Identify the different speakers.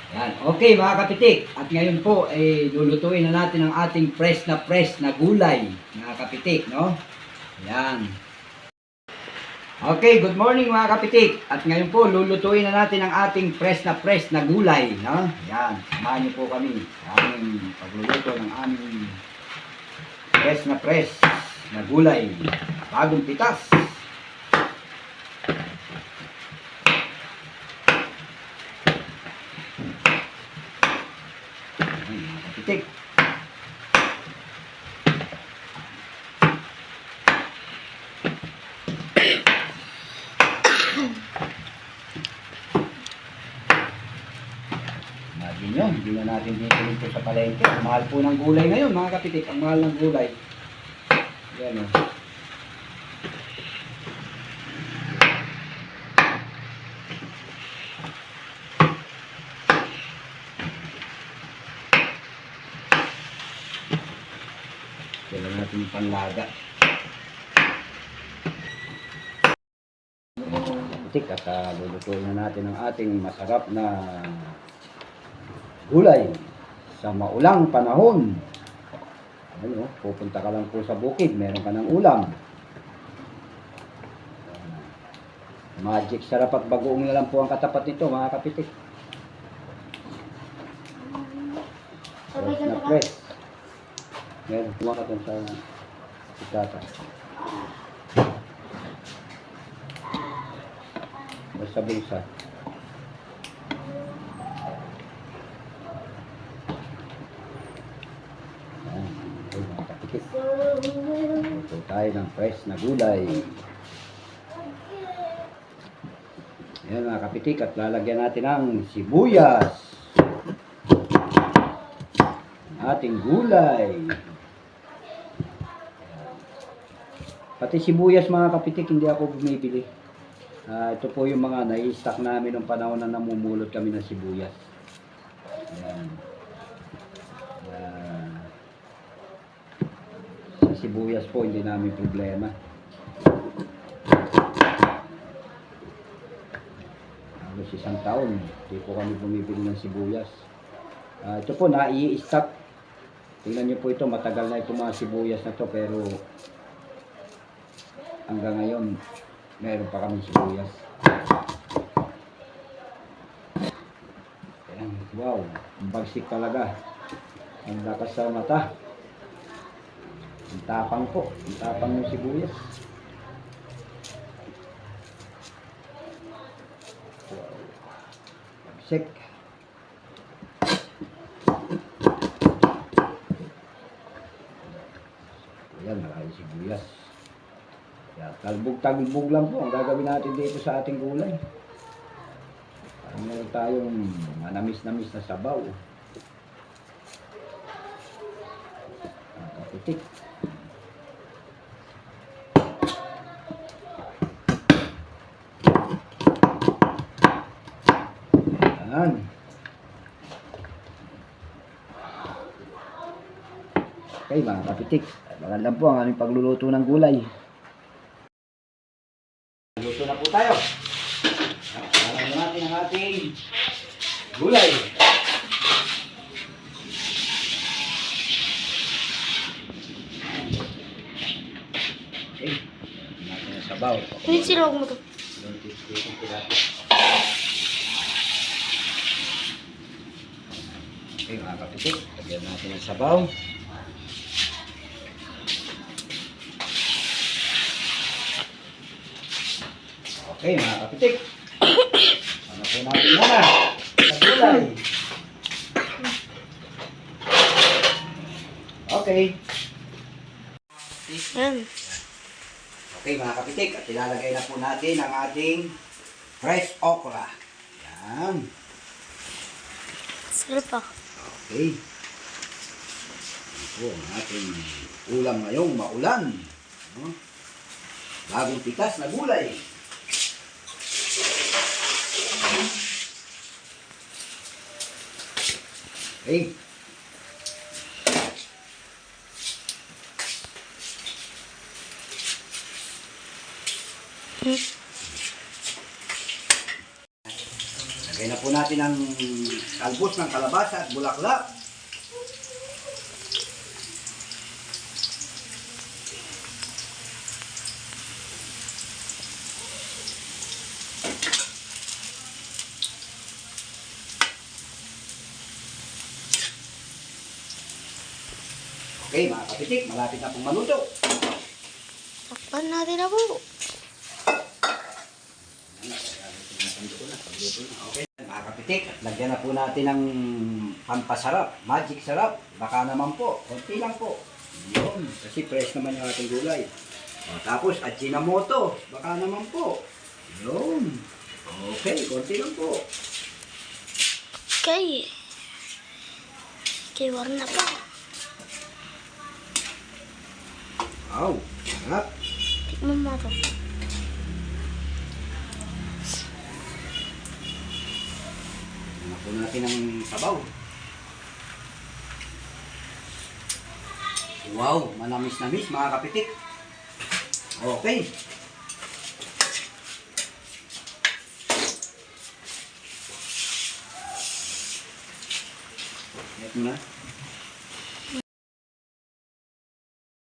Speaker 1: Yan. Okay mga kapitik. At ngayon po lulutuin na natin ang ating fresh na gulay mga kapitik, no? Yan. Okay, good morning mga kapitik. At ngayon po lulutuin na natin ang ating fresh na gulay, no? Yan. Samahan niyo po kami sa aming pagluluto ng aming fresh na gulay. Bagong pitas. Kapitik. Imagine nyo, hindi na natin dito sa palengke. Ang mahal po ng gulay ngayon mga kapitik. Ang mahal ng gulay. Yan o. Kailan natin yung panlaga. Kapitik, at lulutuin na natin ang ating masarap na gulay sa maulang panahon. Ano, pupunta ka lang po sa bukid, meron ka ng ulam. Magic sarap at bagoong na lang po ang katapat nito mga kapitik. Fresh na fresh. Meron, kuha ka dun sa pitata. Basta bulsa. Ito tayo ng fresh na gulay. Ayan mga kapitik, at lalagyan natin ng sibuyas. Ating gulay. Pati sibuyas mga kapitik, hindi ako bumibili. Ito po yung mga nai-stock namin nung panahon na namumulot kami ng sibuyas. Ayan. Sibuyas po hindi namin problema. Halos isang taon hindi po kami bumibili ng sibuyas. Ito po nai-stock. Tingnan niyo po ito, matagal na itong mga sibuyas na to, pero hanggang ngayon meron pa kami sibuyas. Ayan, wow, ang bagsik talaga, ang lakas sa mata. Ang tapang po. Ang tapang ng sibuyas. Sek. Ayan, maraming sibuyas. Kaya talbog-talbog lang po ang gagawin natin dito sa ating gulay. Parang meron tayong manamis-namis na sabaw. Kapitik. Ayan. Okay mga kapitik, magandang po ang aming pagluluto ng gulay. Luto na po tayo. Lalagyan natin ang ating gulay. Okay. Natin ang sabaw.
Speaker 2: Hindi sinawag mo to.
Speaker 1: Okay mga kapitik, lagyan natin ang sabaw. Okay mga kapitik, ano po natin muna sa gulay. Okay.
Speaker 2: Yan.
Speaker 1: Okay mga kapitik, at ilalagay na po natin ang ating fresh okra. Yan.
Speaker 2: Sarap pa.
Speaker 1: Okay. Ito ang ating ulam ngayong maulan. Bagong pitas na gulay. Okay. Lagay na po natin ang talbos ng kalabasa at bulaklak. Okay, mga kapitik, malapit na pong maluto.
Speaker 2: Takpan natin na po.
Speaker 1: Okay, mga kapitik, lagyan na po natin ng pampasarap, magic sarap. Baka naman po, konti lang po. Yun, kasi fresh naman yung ating gulay. O, tapos, Ajinomoto, baka naman po. Yun. Okay, konti lang po.
Speaker 2: Okay. Okay, warna pa.
Speaker 1: Wow, sarap.
Speaker 2: Tikman mo ito.
Speaker 1: Lagyan na po natin ng sabaw. Wow, manamis-namis mga kapitik. Okay. Ito na.